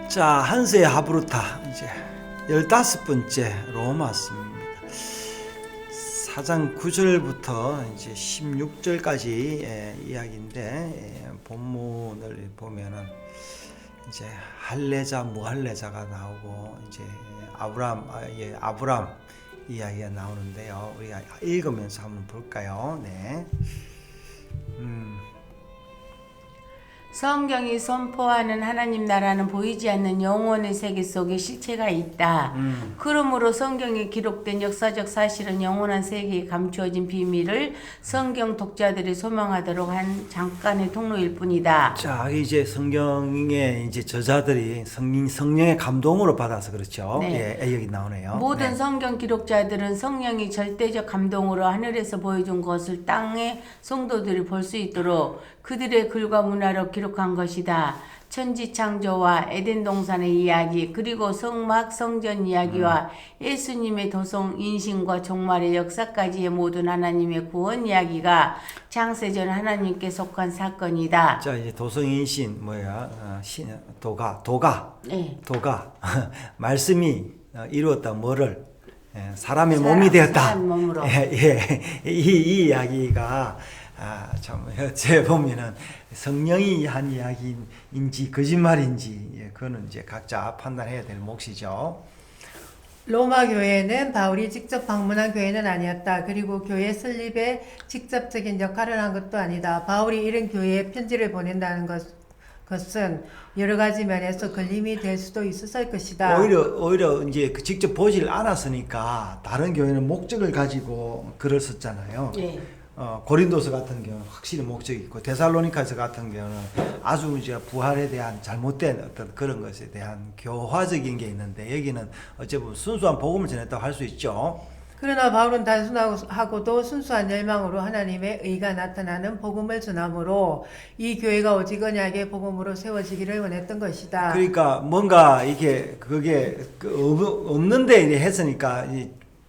자, 한세의 하브루타 이제 15번째 로마서입니다. 4장 9절부터 이제 16절까지 이야기인데 본문을 보면은 이제 할례자 무할례자가 나오고 이제 아브람 이야기가 나오는데요. 우리가 읽으면서 한번 볼까요? 네. 성경이 선포하는 하나님 나라는 보이지 않는 영원의 세계 속에 실체가 있다. 그러므로 성경에 기록된 역사적 사실은 영원한 세계에 감추어진 비밀을 성경 독자들이 소망하도록 한 잠깐의 통로일 뿐이다. 자, 이제 성경의 이제 저자들이 성령의 감동으로 받아서 그렇죠. 네. 예, 여기 나오네요. 모든 네. 성경 기록자들은 성령이 절대적 감동으로 하늘에서 보여준 것을 땅의 성도들이 볼 수 있도록 그들의 글과 문화로 기록한 것이다. 천지 창조와 에덴 동산의 이야기, 그리고 성막 성전 이야기와 예수님의 도성 인신과 종말의 역사까지의 모든 하나님의 구원 이야기가 창세전 하나님께 속한 사건이다. 자, 이제 도성인신 도가 네. 말씀이 이루었다 뭐를 사람의 몸이 되었다. 사람 몸으로. 이 이야기가 참 어째 보면은 성령이 한 이야기인지 거짓말인지 그거는 이제 각자 판단해야 될 몫이죠. 로마 교회는 바울이 직접 방문한 교회는 아니었다. 그리고 교회 설립에 직접적인 역할을 한 것도 아니다. 바울이 이런 교회에 편지를 보낸다는 것은 여러 가지 면에서 걸림이 될 수도 있었을 것이다. 오히려 이제 직접 보질 않았으니까 다른 교회는 목적을 가지고 글을 썼잖아요. 네. 고린도서 같은 경우는 확실히 목적이 있고 데살로니카서 같은 경우는 아주 이제 부활에 대한 잘못된 어떤 그런 것에 대한 교화적인 게 있는데 여기는 어째 보면 순수한 복음을 전했다고 할 수 있죠. 그러나 바울은 단순하고도 순수한 열망으로 하나님의 의가 나타나는 복음을 전함으로 이 교회가 오직 언약의 복음으로 세워지기를 원했던 것이다. 그러니까 뭔가 그게 없는데 했으니까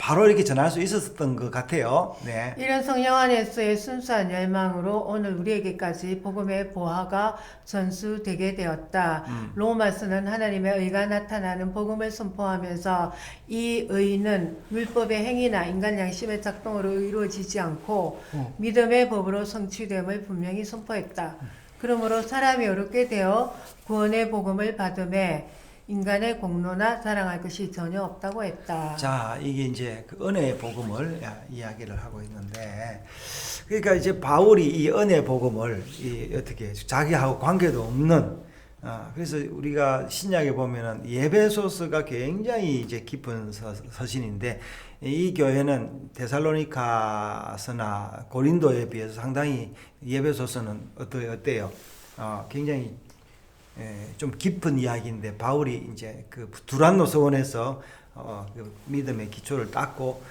바로 이렇게 전할 수 있었던 것 같아요. 네. 이런 성령 안에서의 순수한 열망으로 오늘 우리에게까지 복음의 보화가 전수되게 되었다. 로마서는 하나님의 의가 나타나는 복음을 선포하면서 이 의는 율법의 행위나 인간 양심의 작동으로 이루어지지 않고 믿음의 법으로 성취됨을 분명히 선포했다. 그러므로 사람이 어렵게 되어 구원의 복음을 받음에 인간의 공로나 자랑할 것이 전혀 없다고 했다. 자, 이게 이제 그 은혜의 복음을 이야기를 하고 있는데, 그러니까 이제 바울이 이 은혜의 복음을 어떻게 자기하고 관계도 없는, 그래서 우리가 신약에 보면은 예배소서가 굉장히 이제 깊은 서신인데, 이 교회는 데살로니카서나 고린도에 비해서 상당히 예배소서는 어때요? 굉장히 좀 깊은 이야기인데 바울이 이제 그 두란노 서원에서 그 믿음의 기초를 닦고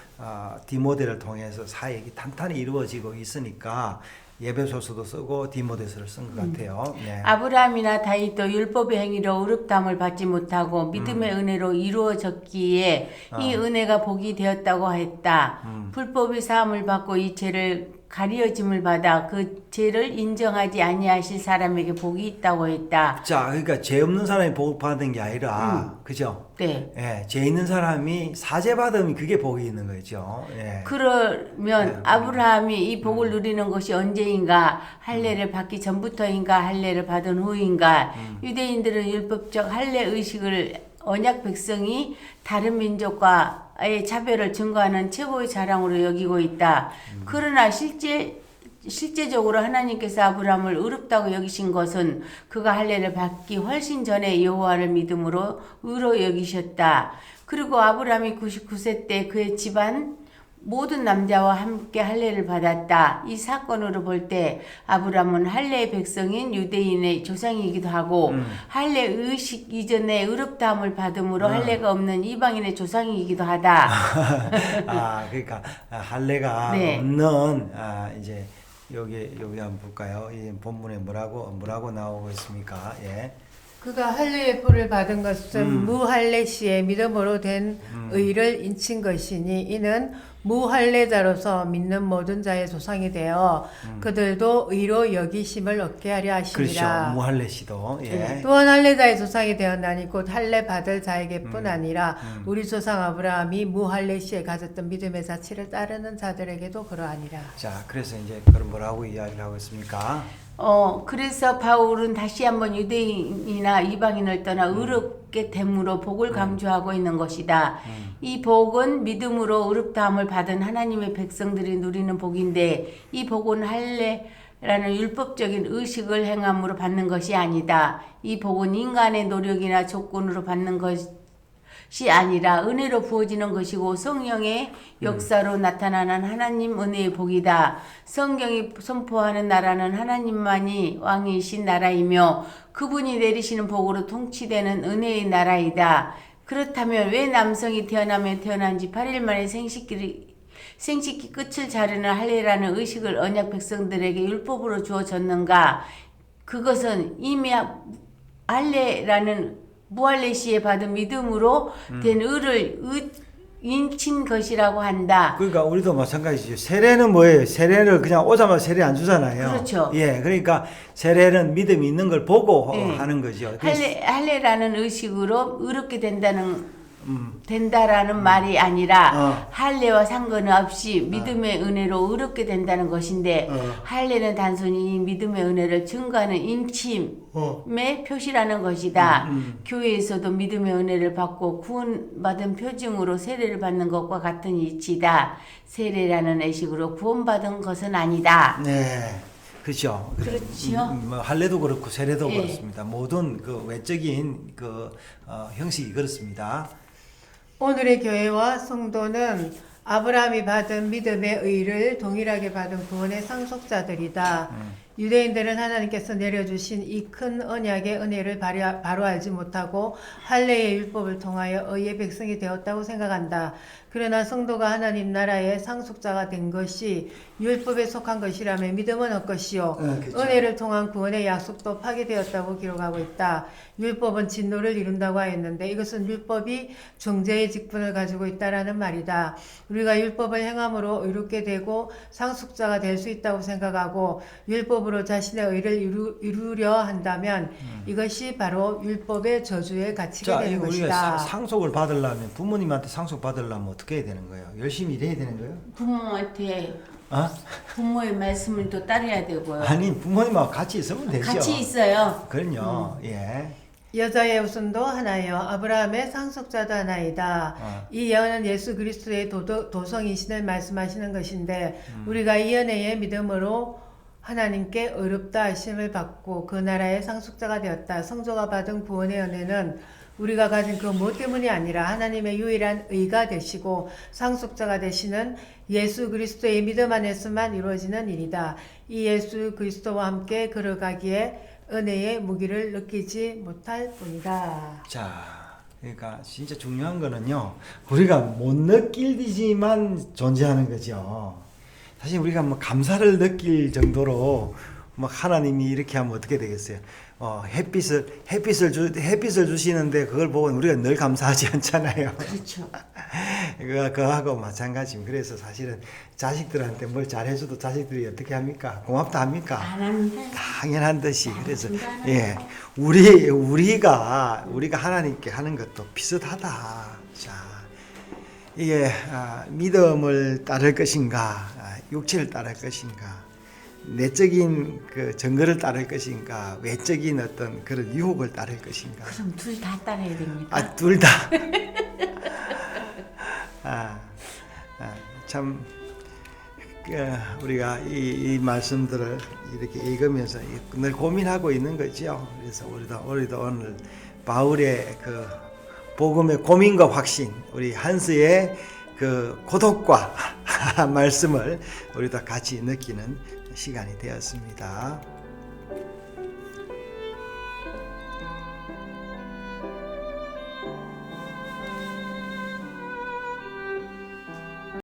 디모데를 통해서 사역이 탄탄히 이루어지고 있으니까 예배소서도 쓰고 디모데서를 쓴 것 같아요. 네. 아브라함이나 다윗도 율법의 행위로 의롭다함을 받지 못하고 믿음의 은혜로 이루어졌기에 이 은혜가 복이 되었다고 했다. 불법의 사함을 받고 이 죄를 가리어짐을 받아 그 죄를 인정하지 아니하실 사람에게 복이 있다고 했다. 자, 그러니까 죄 없는 사람이 복 받은 게 아니라, 그죠? 네. 예, 죄 있는 사람이 사죄 받으면 그게 복이 있는 거죠. 예. 그러면 아브라함이 이 복을 누리는 것이 언제인가? 할례를 받기 전부터인가? 할례를 받은 후인가? 유대인들은 율법적 할례 의식을 언약 백성이 다른 민족과의 차별을 증거하는 최고의 자랑으로 여기고 있다. 그러나 실제적으로 하나님께서 아브라함을 의롭다고 여기신 것은 그가 할례를 받기 훨씬 전에 여호와를 믿음으로 의로 여기셨다. 그리고 아브라함이 99세 때 그의 집안 모든 남자와 함께 할례를 받았다. 이 사건으로 볼 때 아브라함은 할례의 백성인 유대인의 조상이기도 하고 할례 의식 이전에 의롭다함을 받음으로 할례가 없는 이방인의 조상이기도 하다. 그러니까 할례가 네. 없는 이제 여기 한번 볼까요? 이 본문에 뭐라고 나오고 있습니까? 예. 그가 할례의 표를 받은 것은 무할례 시에 믿음으로 된 의를 인친 것이니 이는 무할례자로서 믿는 모든 자의 조상이 되어 그들도 의로 여기심을 얻게 하려 하심이라. 그렇죠. 무할례 시도. 예. 또한 할례자의 조상이 되었나니 곧 할례 받을 자에게뿐 아니라 우리 조상 아브라함이 무할례 시에 가졌던 믿음의 자치를 따르는 자들에게도 그러하니라. 자, 그래서 이제 그럼 뭐라고 이야기를 하고 있습니까? 그래서 바울은 다시 한번 유대인이나 이방인을 떠나 의롭게 됨으로 복을 강조하고 있는 것이다. 이 복은 믿음으로 의롭다함을 받은 하나님의 백성들이 누리는 복인데 이 복은 할례라는 율법적인 의식을 행함으로 받는 것이 아니다. 이 복은 인간의 노력이나 조건으로 받는 것이 아니라 은혜로 부어지는 것이고 성령의 역사로 나타나는 하나님 은혜의 복이다. 성경이 선포하는 나라는 하나님만이 왕이신 나라이며 그분이 내리시는 복으로 통치되는 은혜의 나라이다. 그렇다면 왜 남성이 태어나면 태어난 지 8일 만에 생식기 끝을 자르는 할례라는 의식을 언약 백성들에게 율법으로 주어졌는가? 그것은 이미 할례라는 무할례 시에 받은 믿음으로 된 의를 인친 것이라고 한다. 그러니까 우리도 마찬가지죠. 세례는 뭐예요? 세례를 그냥 오자마자 세례 안 주잖아요. 그렇죠. 예, 그러니까 세례는 믿음이 있는 걸 보고 예. 하는 거죠. 할례라는 의식으로 의롭게 된다라는 말이 아니라 할례와 상관없이 믿음의 은혜로 의롭게 된다는 것인데 할례는 단순히 이 믿음의 은혜를 증거하는 인침의 표시라는 것이다. 교회에서도 믿음의 은혜를 받고 구원받은 표징으로 세례를 받는 것과 같은 이치다. 세례라는 의식으로 구원받은 것은 아니다. 네. 그렇죠. 그렇지요. 뭐 할례도 그렇고 세례도 예. 그렇습니다. 모든 그 외적인 형식이 그렇습니다. 오늘의 교회와 성도는 아브라함이 받은 믿음의 의를 동일하게 받은 구원의 상속자들이다. 유대인들은 하나님께서 내려주신 이 큰 언약의 은혜를 바로 알지 못하고 할례의 율법을 통하여 의의 백성이 되었다고 생각한다. 그러나 성도가 하나님 나라의 상속자가 된 것이 율법에 속한 것이라면 믿음은 헛것이요 그렇죠. 은혜를 통한 구원의 약속도 파괴되었다고 기록하고 있다. 율법은 진노를 이룬다고 하였는데 이것은 율법이 중재의 직분을 가지고 있다라는 말이다. 우리가 율법을 행함으로 의롭게 되고 상속자가 될 수 있다고 생각하고 율법으로 자신의 의를 이루려 한다면 이것이 바로 율법의 저주에 갇히게 자, 되는 우리가 것이다. 상속을 받으려면 부모님한테 상속 받으려면 어떻게 해야 되는 거예요? 열심히 일해야 되는 거예요? 부모한테 어? 부모의 말씀을 또 따라야 되고요. 아니 부모님하고 같이 있으면 되죠. 같이 있어요. 그럼요. 예. 여자의 후손도 하나요 아브라함의 상속자도 하나이다. 이 예언은 예수 그리스도의 도성이신을 말씀하시는 것인데 우리가 이 은혜의 믿음으로 하나님께 의롭다 하심을 받고 그 나라의 상속자가 되었다. 성조가 받은 구원의 은혜는 우리가 가진 그 무엇 때문이 아니라 하나님의 유일한 의가 되시고 상속자가 되시는 예수 그리스도의 믿음 안에서만 이루어지는 일이다. 이 예수 그리스도와 함께 걸어가기에 은혜의 무기를 느끼지 못할 뿐이다. 자, 그러니까 진짜 중요한 거는요. 우리가 못 느끼지만 존재하는 거죠. 사실 우리가 뭐 감사를 느낄 정도로 뭐 하나님이 이렇게 하면 어떻게 되겠어요? 햇빛을 주시는데 그걸 보고 우리가 늘 감사하지 않잖아요. 그렇죠. 그거하고 마찬가지입니다. 그래서 사실은 자식들한테 뭘 잘해줘도 자식들이 어떻게 합니까? 고맙다 합니까? 안 합니다. 당연한 듯이. 그래서 예, 우리가 하나님께 하는 것도 비슷하다. 자, 이게 믿음을 따를 것인가, 육체를 따를 것인가, 내적인 그 증거를 따를 것인가, 외적인 어떤 그런 유혹을 따를 것인가. 그럼 둘 다 따라야 됩니까? 둘 다. 참 우리가 이 말씀들을 이렇게 읽으면서 늘 고민하고 있는 거죠. 그래서 우리도 오늘 바울의 그 복음의 고민과 확신, 우리 한스의 그 고독과 말씀을 우리도 같이 느끼는 시간이 되었습니다.